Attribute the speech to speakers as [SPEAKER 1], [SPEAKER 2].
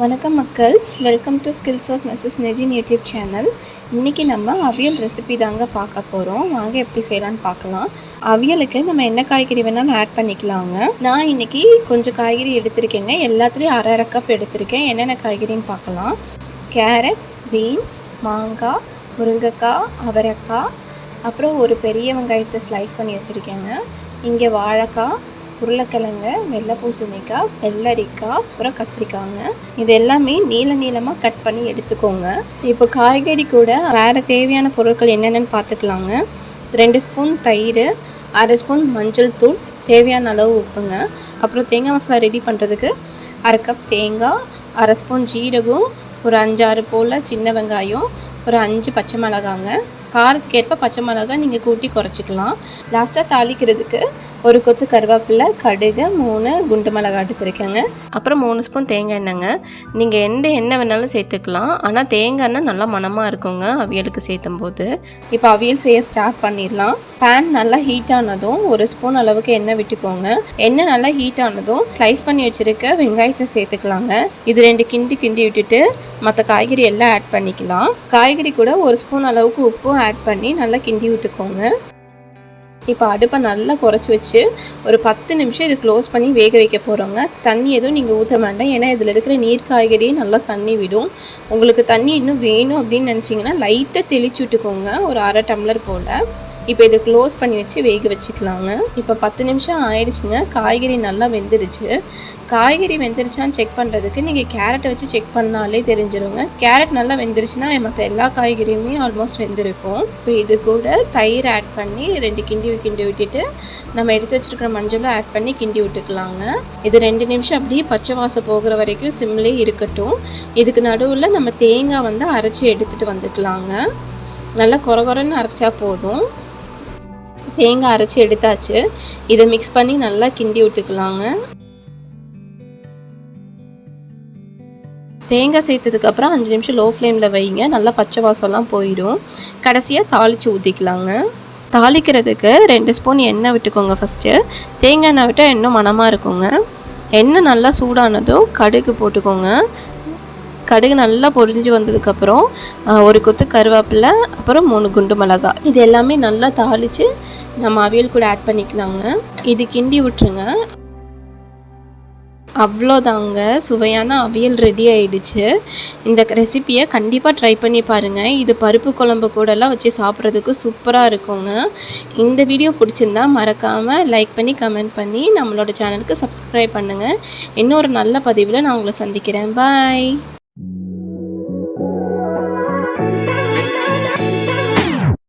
[SPEAKER 1] வணக்கம் மக்கள்ஸ், welcome to skills of Mrs Nejin YouTube channel. இன்றைக்கி நம்ம அவியல் ரெசிபி தாங்க பார்க்க போகிறோம். வாங்க எப்படி செய்யலான்னு பார்க்கலாம். அவியலுக்கு நம்ம என்ன காய்கறி வேணாலும் ஆட் பண்ணிக்கலாங்க. நான் இன்றைக்கி கொஞ்சம் காய்கறி எடுத்திருக்கேங்க. எல்லாத்துலேயும் அரை அரை கப் எடுத்திருக்கேன். என்னென்ன காய்கறின்னு பார்க்கலாம். கேரட், பீன்ஸ், மாங்காய், முருங்கைக்காய், அவரைக்காய், அப்புறம் ஒரு பெரிய வெங்காயத்தை ஸ்லைஸ் பண்ணி வச்சுருக்கேங்க. இங்கே வாழைக்காய், உருளைக்கிழங்கு, வெள்ளை பூசணிக்காய், வெள்ளரிக்காய், அப்புறம் கத்திரிக்காய்ங்க. இது எல்லாமே நீளமாக கட் பண்ணி எடுத்துக்கோங்க. இப்போ காய்கறி கூட வேறு தேவையான பொருட்கள் என்னென்னு பார்த்துக்கலாங்க. 2 ஸ்பூன் தயிர், அரை ஸ்பூன் மஞ்சள் தூள், தேவையான அளவு உப்புங்க. அப்புறம் தேங்காய் மசாலா ரெடி பண்ணுறதுக்கு அரை கப் தேங்காய், அரை ஸ்பூன் ஜீரகம், ஒரு 5-6 போல் சின்ன வெங்காயம், ஒரு 5 பச்சை மிளகாங்க. காரத்துக்கு ஏற்ப பச்சை மிளகாய் நீங்கள் கூட்டி குறைச்சிக்கலாம். லாஸ்ட்டாக தாளிக்கிறதுக்கு ஒரு கொத்து கருவேப்பிலை, கடுகு, 3 குண்டு மிளகாய் எடுத்துருக்கேங்க. அப்புறம் 3 ஸ்பூன் தேங்காய் எண்ணெய்ங்க. நீங்கள் எந்த எண்ணெய் வேணாலும் சேர்த்துக்கலாம். ஆனால் தேங்காய் எண்ணெய் நல்லா மணமாக இருக்குங்க அவியலுக்கு சேர்த்தும் போது. இப்போ அவியல் செய்ய ஸ்டார்ட் பண்ணிடலாம். பேன் நல்லா ஹீட் ஆனதும் 1 ஸ்பூன் அளவுக்கு எண்ணெய் விட்டுக்கோங்க. எண்ணெய் நல்லா ஹீட் ஆனதும் ஸ்லைஸ் பண்ணி வச்சுருக்க வெங்காயத்தை சேர்த்துக்கலாங்க. இது 2 கிண்டி விட்டுட்டு மற்ற காய்கறி எல்லாம் ஆட் பண்ணிக்கலாம். காய்கறி கூட 1 ஸ்பூன் அளவுக்கு உப்பும் ஆட் பண்ணி நல்லா கிண்டி விட்டுக்கோங்க. இப்போ அடுப்பை நல்லா குறைச்சி வச்சு ஒரு 10 நிமிஷம் இது க்ளோஸ் பண்ணி வேக வைக்க போகிறோங்க. தண்ணி எதுவும் நீங்கள் ஊற்ற வேண்டாம். ஏன்னா இதில் இருக்கிற நீர் காய்கறியே நல்லா தண்ணி விடும். உங்களுக்கு தண்ணி இன்னும் வேணும் அப்படின்னு நினச்சிங்கன்னா லைட்டாக தெளிச்சு விட்டுக்கோங்க, ஒரு அரை டம்ளர் போல். இப்போ இதை க்ளோஸ் பண்ணி வச்சு வேக வச்சுக்கலாங்க. இப்போ 10 நிமிஷம் ஆயிடுச்சுங்க. காய்கறி நல்லா வெந்துருச்சு. காய்கறி வெந்துருச்சான்னு செக் பண்ணுறதுக்கு நீங்கள் கேரட்டை வச்சு செக் பண்ணாலே தெரிஞ்சிருங்க. கேரட் நல்லா வெந்துருச்சுன்னா மற்ற எல்லா காய்கறியுமே ஆல்மோஸ்ட் வெந்திருக்கும். இப்போ இது கூட தயிர் ஆட் பண்ணி 2 கிண்டி விட்டுட்டு நம்ம எடுத்து வச்சுருக்கிற மஞ்சளும் ஆட் பண்ணி கிண்டி விட்டுக்கலாங்க. இது 2 நிமிஷம் அப்படியே பச்சை வாசம் போகிற வரைக்கும் சிம்லே இருக்கட்டும். இதுக்கு நடுவில் நம்ம தேங்காய் அரைச்சி எடுத்துகிட்டு வந்துக்கலாங்க. நல்லா கொரன்னு அரைச்சா போதும். தேங்காய் அரைச்சி எடுத்தாச்சு. இதை மிக்ஸ் பண்ணி நல்லா கிண்டி விட்டுக்கலாங்க. தேங்காய் சேர்த்ததுக்கப்புறம் 5 நிமிஷம் லோ ஃப்ளேமில் வைங்க. நல்லா பச்சை வாசம்லாம் போயிடும். கடைசியாக தாளித்து ஊற்றிக்கலாங்க. தாளிக்கிறதுக்கு 2 ஸ்பூன் எண்ணெய் விட்டுக்கோங்க. ஃபஸ்ட்டு தேங்காய் எண்ணெய் விட்டால் இன்னும் மணமாக இருக்குங்க. எண்ணெய் நல்லா சூடானதும் கடுகு போட்டுக்கோங்க. கடுகு நல்லா பொரிஞ்சு வந்ததுக்கப்புறம் ஒரு கொத்து கருவேப்பிலை, அப்புறம் 3 குண்டு மிளகாய், இது எல்லாமே நல்லா தாளித்து நம்ம அவியல் கூட ஆட் பண்ணிக்கலாங்க. இது கிண்டி விட்டுருங்க. அவ்வளோதாங்க, சுவையான அவியல் ரெடி ஆயிடுச்சு. இந்த ரெசிப்பியை கண்டிப்பாக ட்ரை பண்ணி பாருங்கள். இது பருப்பு குழம்பு கூடலாம் வச்சு சாப்பிட்றதுக்கு சூப்பராக இருக்குங்க. இந்த வீடியோ பிடிச்சிருந்தா மறக்காமல் லைக் பண்ணி கமெண்ட் பண்ணி நம்மளோட சேனலுக்கு சப்ஸ்கிரைப் பண்ணுங்கள். இன்னொரு நல்ல பதிவில் நான் உங்களை சந்திக்கிறேன். பாய்.